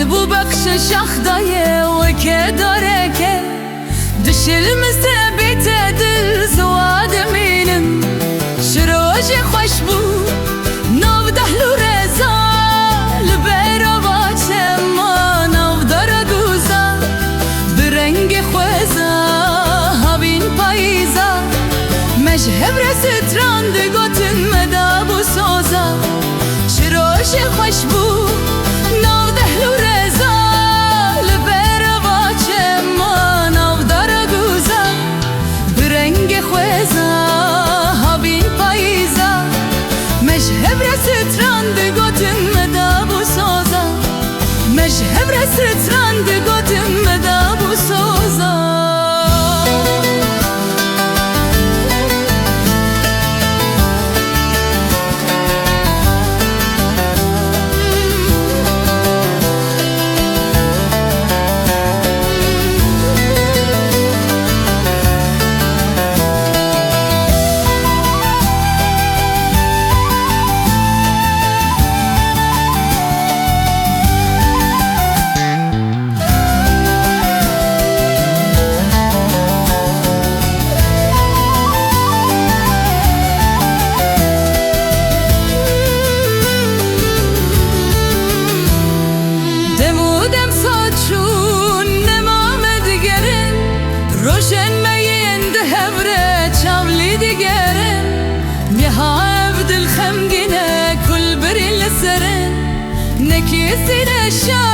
بو بخش شخدای و که داره که دشل مثبت دل زواد مینم شروج خوش بو نو دهلو رزا لبرا باچه ما نو داره دوزا برنگ خوزا هبین پاییزا مجهب رستراند گوتن مدا بو سوزا شروج خوش بو مجهب رستراند گوتم مدا بو سوزا روشن مین ده هفره چاولی دیگرم میها بدل خمگینه کل بری لسرن نکیسی نشان